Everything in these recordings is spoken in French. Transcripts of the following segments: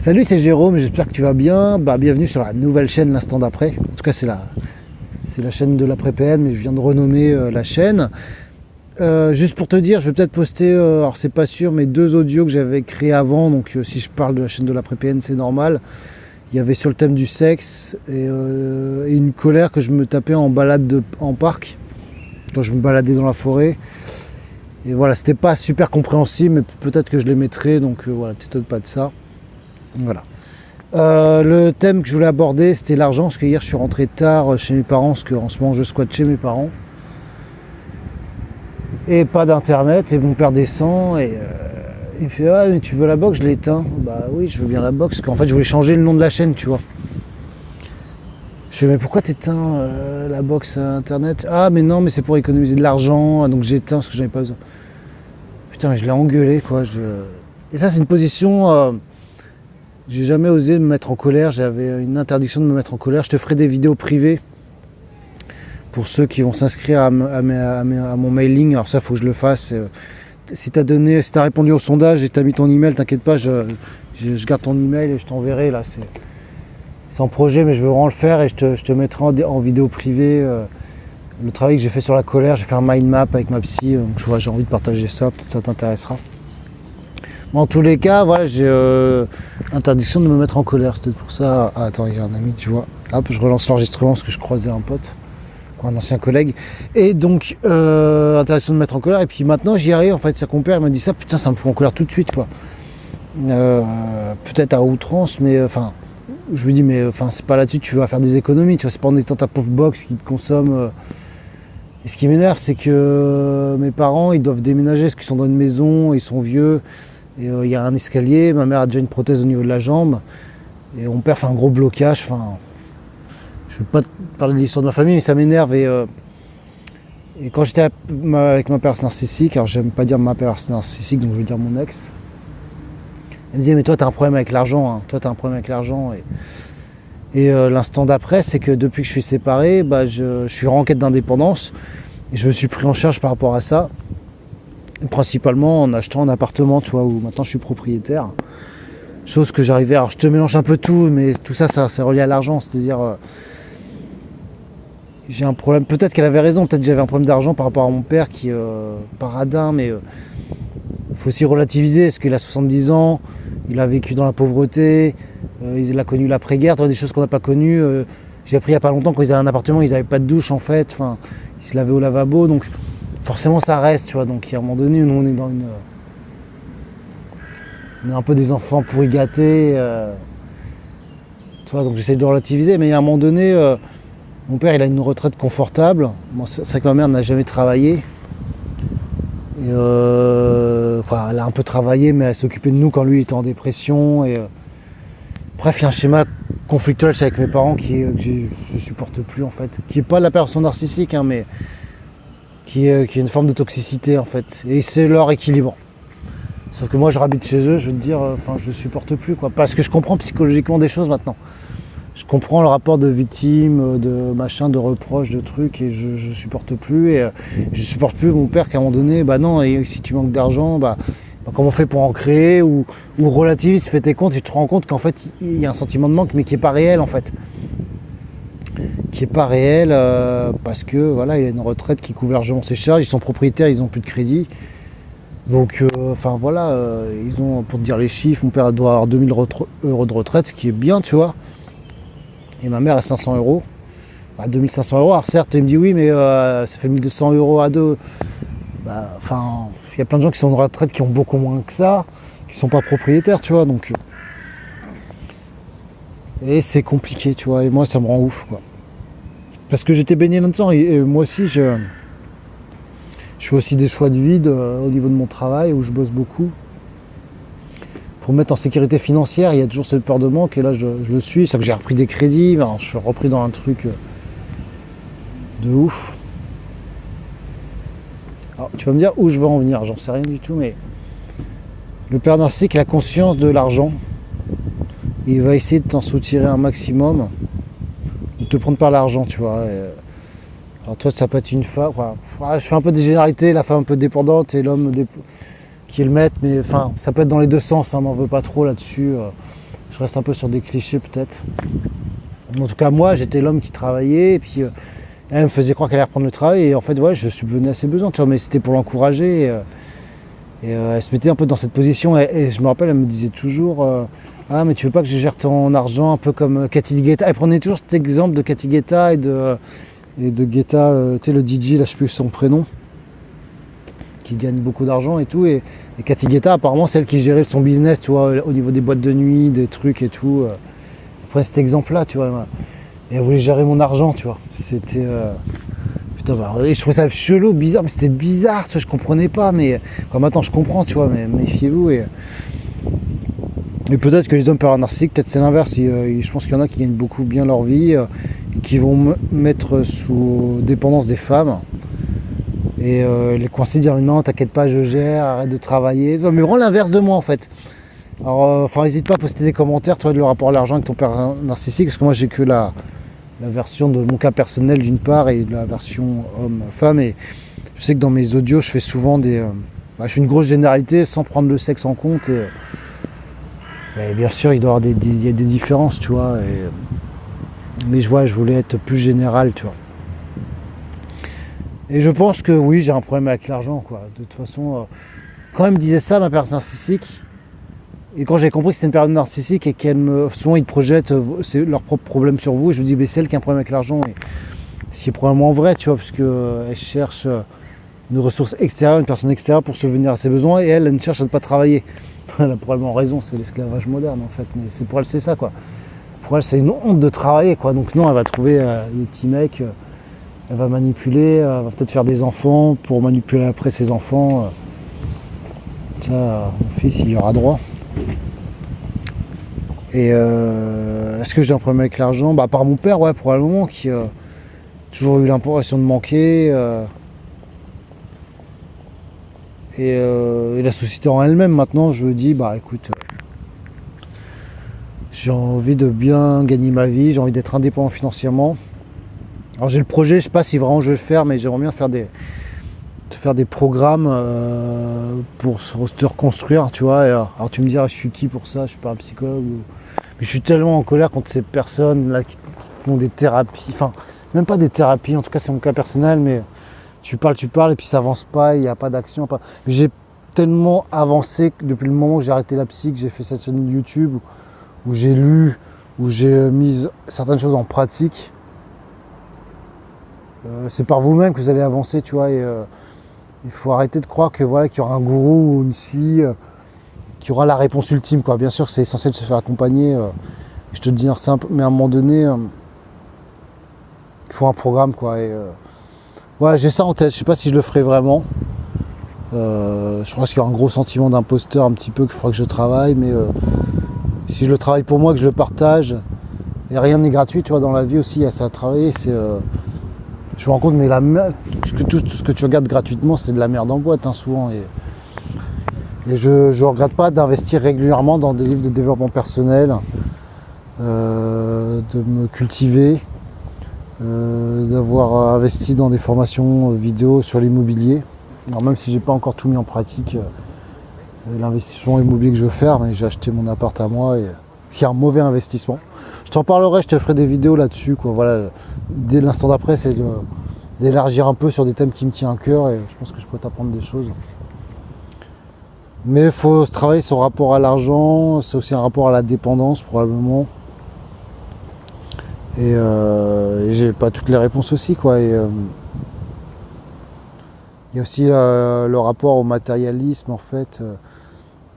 Salut, c'est Jérôme, j'espère que tu vas bien. Bienvenue sur la nouvelle chaîne L'Instant d'après. En tout cas, c'est la chaîne de l'après-PN, mais je viens de renommer la chaîne. Juste pour te dire, je vais peut-être poster, alors c'est pas sûr, mais 2 audios que j'avais créés avant. Donc si je parle de la chaîne de l'après-PN, c'est normal. Il y avait sur le thème du sexe et une colère que je me tapais en balade en parc, quand je me baladais dans la forêt. Et voilà, c'était pas super compréhensible, mais peut-être que je les mettrai, donc voilà, t'étonnes pas de ça. Voilà. Le thème que je voulais aborder, c'était l'argent, parce que hier je suis rentré tard chez mes parents, parce qu'en ce moment je squatte chez mes parents. Et pas d'internet, et mon père descend, et il me fait « Ah, mais tu veux la box ?» Je l'ai éteint. Bah oui, je veux bien la box, parce qu'en fait je voulais changer le nom de la chaîne, tu vois. Je fais « Mais pourquoi t'éteins la box à internet ?»« Ah, mais non, mais c'est pour économiser de l'argent, donc j'éteins parce que j'en ai pas besoin. » Putain, je l'ai engueulé, quoi. Et ça, c'est une position... J'ai jamais osé me mettre en colère, j'avais une interdiction de me mettre en colère. Je te ferai des vidéos privées pour ceux qui vont s'inscrire à mon mailing. Alors ça, il faut que je le fasse. Si tu as répondu au sondage et tu as mis ton email, t'inquiète pas, je garde ton email et je t'enverrai. Là, c'est en projet, mais je veux vraiment le faire et je te mettrai en vidéo privée le travail que j'ai fait sur la colère. J'ai fait un mind map avec ma psy, donc j'ai envie de partager ça, peut-être ça t'intéressera. En tous les cas, voilà, j'ai interdiction de me mettre en colère. C'est peut-être pour ça. Ah, attends, il y a un ami, tu vois. Hop, je relance l'enregistrement parce que je croisais un pote, un ancien collègue. Et donc, interdiction de me mettre en colère. Et puis maintenant, j'y arrive. En fait, c'est mon père il m'a dit ça. Putain, ça me fout en colère tout de suite, quoi. Peut-être à outrance, mais enfin, je lui dis, mais enfin, c'est pas là-dessus que tu vas faire des économies. Tu vois, c'est pas en étant ta pauvre box qui te consomme. Et ce qui m'énerve, c'est que mes parents, ils doivent déménager parce qu'ils sont dans une maison, ils sont vieux. Et il y a un escalier, ma mère a déjà une prothèse au niveau de la jambe, et mon père fait un gros blocage. Enfin, je ne veux pas te parler de l'histoire de ma famille, mais ça m'énerve. Et quand j'étais avec ma perverse narcissique, alors j'aime pas dire ma perverse narcissique, donc je veux dire mon ex, elle me disait, mais toi t'as un problème avec l'argent, hein. Toi t'as un problème avec l'argent. Et l'instant d'après, c'est que depuis que je suis séparé, je suis en quête d'indépendance, et je me suis pris en charge par rapport à ça. Principalement en achetant un appartement, tu vois, où maintenant je suis propriétaire. Chose que j'arrivais, alors je te mélange un peu tout, mais tout ça, c'est relié à l'argent, c'est-à-dire j'ai un problème, peut-être qu'elle avait raison, peut-être que j'avais un problème d'argent par rapport à mon père qui pas radin, mais il faut aussi relativiser, parce qu'il a 70 ans, il a vécu dans la pauvreté, il a connu l'après-guerre, des choses qu'on n'a pas connues. J'ai appris il n'y a pas longtemps, quand ils avaient un appartement, ils n'avaient pas de douche en fait, enfin, ils se lavaient au lavabo, donc forcément ça reste, tu vois, donc à un moment donné, nous on est dans on est un peu des enfants pourri gâtés, tu vois, donc j'essaie de relativiser, mais à un moment donné, mon père il a une retraite confortable. Bon, c'est vrai que ma mère n'a jamais travaillé, et elle a un peu travaillé, mais elle s'occupait de nous quand lui était en dépression, et bref, il y a un schéma conflictuel avec mes parents que je supporte plus en fait, qui n'est pas de la personne narcissique, hein, mais qui est une forme de toxicité en fait, et c'est leur équilibre. Sauf que moi je rabite chez eux, je veux te dire, je ne supporte plus, quoi, parce que je comprends psychologiquement des choses maintenant. Je comprends le rapport de victime, de machin, de reproches, de trucs, et je supporte plus, et je supporte plus mon père qu'à un moment donné, non, et si tu manques d'argent, comment on fait pour en créer, ou relativise, fais tes comptes, et tu te rends compte qu'en fait il y a un sentiment de manque, mais qui n'est pas réel en fait. Qui n'est pas réel parce que voilà, il a une retraite qui couvre largement ses charges, ils sont propriétaires, ils n'ont plus de crédit. Donc ils ont, pour te dire les chiffres, mon père doit avoir 2000 euros de retraite, ce qui est bien, tu vois. Et ma mère a 500 euros. 2500 euros, alors certes, il me dit oui, mais ça fait 1200 euros à deux. Il y a plein de gens qui sont en retraite qui ont beaucoup moins que ça, qui ne sont pas propriétaires, tu vois, donc... Et c'est compliqué, tu vois, et moi ça me rend ouf, quoi. Parce que j'étais baigné là-dedans, et moi aussi je fais aussi des choix de vide au niveau de mon travail, où je bosse beaucoup. Pour me mettre en sécurité financière, il y a toujours cette peur de manque, et là je le suis, c'est que j'ai repris des crédits, alors, je suis repris dans un truc de ouf. Alors tu vas me dire où je veux en venir, j'en sais rien du tout, mais le père narcissique a la conscience de l'argent. Il va essayer de t'en soutirer un maximum, de te prendre par l'argent, tu vois. Alors toi, ça peut être une femme, je fais un peu des généralités, la femme un peu dépendante et l'homme qui est le maître, mais ça peut être dans les deux sens, hein, m'en veux pas trop là-dessus. je reste un peu sur des clichés peut-être. En tout cas, moi, j'étais l'homme qui travaillait, et puis elle me faisait croire qu'elle allait reprendre le travail, et en fait, ouais, je subvenais à ses besoins, tu vois, mais c'était pour l'encourager, et elle se mettait un peu dans cette position, et je me rappelle, elle me disait toujours ah, mais tu veux pas que je gère ton argent un peu comme Cathy Guetta. Elle prenait toujours cet exemple de Cathy Guetta et de Guetta, tu sais, le DJ, là, je sais plus son prénom, qui gagne beaucoup d'argent et tout, et Cathy Guetta, apparemment, c'est elle qui gérait son business, tu vois, au niveau des boîtes de nuit, des trucs et tout. Elle prenait cet exemple-là, tu vois, et elle voulait gérer mon argent, tu vois. C'était... Putain, bah, et je trouvais ça chelou, bizarre, mais c'était bizarre, tu vois, je comprenais pas, mais enfin, maintenant je comprends, tu vois, mais méfiez-vous. Et peut-être que les hommes peuvent être narcissiques, peut-être c'est l'inverse. Je pense qu'il y en a qui gagnent beaucoup bien leur vie, et qui vont mettre sous dépendance des femmes, et les coincer, dire non, t'inquiète pas, je gère, arrête de travailler. Mais vraiment l'inverse de moi en fait. Alors, n'hésite pas à poster des commentaires, toi, de le rapport à l'argent avec ton père narcissique, parce que moi j'ai que la version de mon cas personnel d'une part et de la version homme-femme, et je sais que dans mes audios je fais souvent je fais une grosse généralité sans prendre le sexe en compte, et bien sûr il doit y avoir il y a des différences, tu vois, mais je voulais être plus général, tu vois. Et je pense que oui, j'ai un problème avec l'argent, quoi. De toute façon, quand elle me disait ça, ma personne narcissique, et quand j'ai compris que c'était une période narcissique et souvent ils projettent leurs propres problèmes sur vous, et je me dis, mais c'est elle qui a un problème avec l'argent, et c'est probablement vrai, tu vois, parce qu'elle cherche une ressource extérieure, une personne extérieure pour subvenir à ses besoins, et elle ne cherche à ne pas travailler. Elle a probablement raison, c'est l'esclavage moderne en fait, mais pour elle c'est ça, quoi. Pour elle c'est une honte de travailler, quoi. Donc non, elle va trouver le petit mec, elle va manipuler, elle va peut-être faire des enfants pour manipuler après ses enfants. Ça, mon fils il y aura droit. Et est-ce que j'ai un problème avec l'argent? Bah, par mon père, ouais, probablement, qui a toujours eu l'impression de manquer. Et la société en elle-même, maintenant, je me dis, bah écoute, j'ai envie de bien gagner ma vie, j'ai envie d'être indépendant financièrement. Alors j'ai le projet, je sais pas si vraiment je vais le faire, mais j'aimerais bien faire des programmes pour te reconstruire, tu vois. Alors tu me diras, je suis qui pour ça, je suis pas un psychologue. Mais je suis tellement en colère contre ces personnes là qui font des thérapies, enfin même pas des thérapies, en tout cas c'est mon cas personnel, mais tu parles et puis ça avance pas, il n'y a pas d'action. Mais j'ai tellement avancé que depuis le moment où j'ai arrêté la psy, que j'ai fait cette chaîne YouTube, où j'ai lu, où j'ai mis certaines choses en pratique. C'est par vous-même que vous allez avancer, tu vois, et il faut arrêter de croire que voilà, qu'il y aura un gourou ou une psy qui aura la réponse ultime, quoi. Bien sûr que c'est essentiel de se faire accompagner, je te dis simple, mais à un moment donné, il faut un programme, quoi. Et voilà, j'ai ça en tête, je sais pas si je le ferai vraiment. Je pense qu'il y aura un gros sentiment d'imposteur un petit peu qu'il faudra que je travaille, mais si je le travaille pour moi, que je le partage, et rien n'est gratuit, tu vois, dans la vie aussi, il y a ça à travailler, je me rends compte, mais tout ce que tu regardes gratuitement, c'est de la merde en boîte, hein, souvent. Et je ne regrette pas d'investir régulièrement dans des livres de développement personnel, de me cultiver, d'avoir investi dans des formations vidéo sur l'immobilier. Alors même si j'ai pas encore tout mis en pratique, l'investissement immobilier que je veux faire, mais j'ai acheté mon appart à moi, et c'est un mauvais investissement. Je t'en parlerai, je te ferai des vidéos là-dessus, quoi. Voilà. Dès l'instant d'après, c'est d'élargir un peu sur des thèmes qui me tiennent à cœur, et je pense que je peux t'apprendre des choses. Mais il faut se travailler son rapport à l'argent, c'est aussi un rapport à la dépendance probablement. Et j'ai pas toutes les réponses aussi, quoi. Et il y a aussi le rapport au matérialisme, en fait.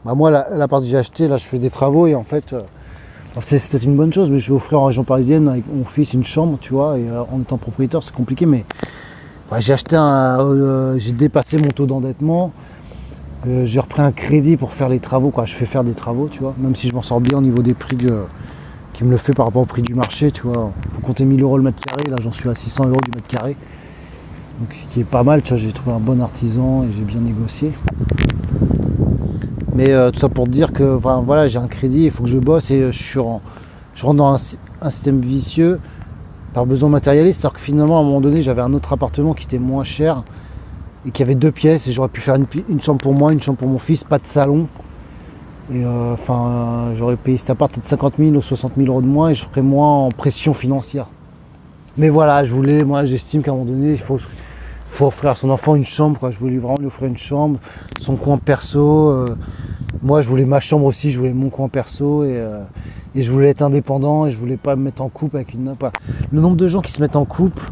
Moi, la partie que j'ai achetée, là, je fais des travaux, et en fait, c'est peut-être une bonne chose, mais je vais offrir en région parisienne avec mon fils une chambre, tu vois, et en étant propriétaire, c'est compliqué, mais j'ai dépassé mon taux d'endettement. J'ai repris un crédit pour faire les travaux, quoi. Je fais faire des travaux, tu vois, même si je m'en sors bien au niveau des prix qui me le fait par rapport au prix du marché, tu vois. Il faut compter 1000 € le mètre carré, là j'en suis à 600 € du mètre carré. Donc ce qui est pas mal, tu vois, j'ai trouvé un bon artisan et j'ai bien négocié. Mais tout ça pour te dire que voilà, j'ai un crédit, il faut que je bosse, et je rentre dans un système vicieux par besoin matérialiste, alors que finalement à un moment donné j'avais un autre appartement qui était moins cher et qui avait 2 pièces, et j'aurais pu faire une chambre pour moi, une chambre pour mon fils, pas de salon. Et j'aurais payé cet appart peut-être 50 000 ou 60 000 euros de moins et je serais moins en pression financière. Mais voilà, moi j'estime qu'à un moment donné, faut offrir à son enfant une chambre, quoi. Je voulais vraiment lui offrir une chambre, son coin perso. Moi je voulais ma chambre aussi, je voulais mon coin perso et je voulais être indépendant et je voulais pas me mettre en couple avec une. Le nombre de gens qui se mettent en couple,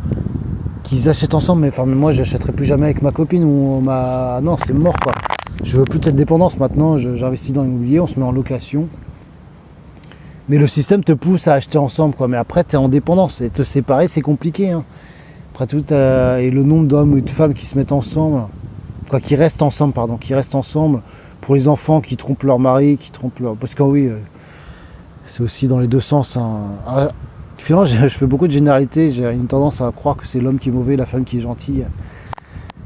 qui achètent ensemble, mais moi j'achèterai plus jamais avec ma copine ou ma. Non, c'est mort quoi. Je veux plus de cette dépendance maintenant, j'investis dans l'immobilier, on se met en location. Mais le système te pousse à acheter ensemble, quoi. Mais après, tu es en dépendance. Et te séparer, c'est compliqué. Hein. Après tout, et le nombre d'hommes ou de femmes qui se mettent ensemble, qui restent ensemble, pour les enfants qui trompent leur mari, Parce que oui, c'est aussi dans les deux sens. Hein. Finalement, je fais beaucoup de généralités. J'ai une tendance à croire que c'est l'homme qui est mauvais, la femme qui est gentille.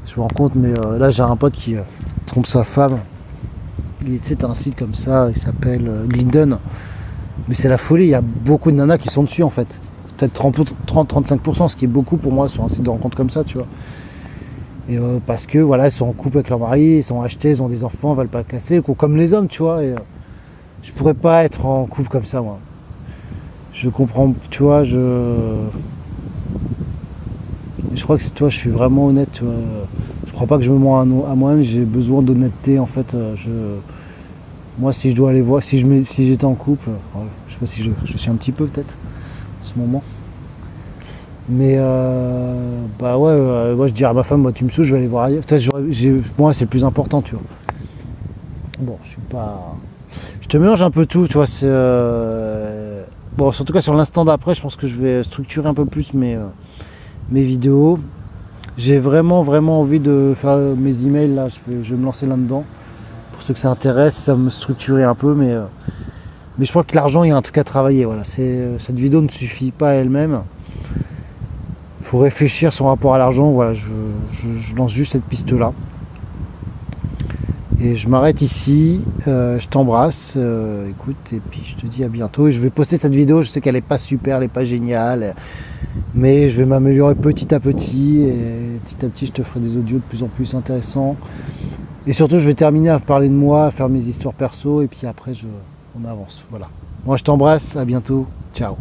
Je me rends compte, mais là, j'ai un pote qui trompe sa femme. Tu sais, t'as un site comme ça, il s'appelle Linden. Mais c'est la folie, il y a beaucoup de nanas qui sont dessus en fait. Peut-être 30-35%, ce qui est beaucoup pour moi sur un site de rencontre comme ça, tu vois. Et parce que voilà, elles sont en couple avec leur mari, elles sont achetées, elles ont des enfants, elles veulent pas casser, comme les hommes, tu vois. Et je pourrais pas être en couple comme ça, moi. Je comprends, tu vois, je crois que c'est toi, je suis vraiment honnête, tu vois. Je crois pas que je me mens à moi-même, j'ai besoin d'honnêteté en fait. Moi, si je dois aller voir, si j'étais en couple, je sais pas si je suis un petit peu peut-être en ce moment. Mais moi je dirais à ma femme, moi tu me saoules, je vais aller voir ailleurs. Moi c'est le plus important, tu vois. Bon, je suis pas. Je te mélange un peu tout, tu vois. Bon, en tout cas sur l'instant d'après, je pense que je vais structurer un peu plus mes vidéos. J'ai vraiment envie de faire mes emails là, je vais me lancer là-dedans. Pour ceux que ça intéresse, ça me structurer un peu, mais je crois que l'argent, il y a un truc à travailler. Voilà. Cette vidéo ne suffit pas à elle-même. Il faut réfléchir son rapport à l'argent. Voilà, je lance juste cette piste-là. Et je m'arrête ici. Je t'embrasse. Écoute, et puis je te dis à bientôt. Et je vais poster cette vidéo. Je sais qu'elle n'est pas super, elle n'est pas géniale. Mais je vais m'améliorer petit à petit. Et petit à petit, je te ferai des audios de plus en plus intéressants. Et surtout, je vais terminer à parler de moi, à faire mes histoires perso, et puis après, on avance. Voilà. Moi, je t'embrasse, à bientôt. Ciao.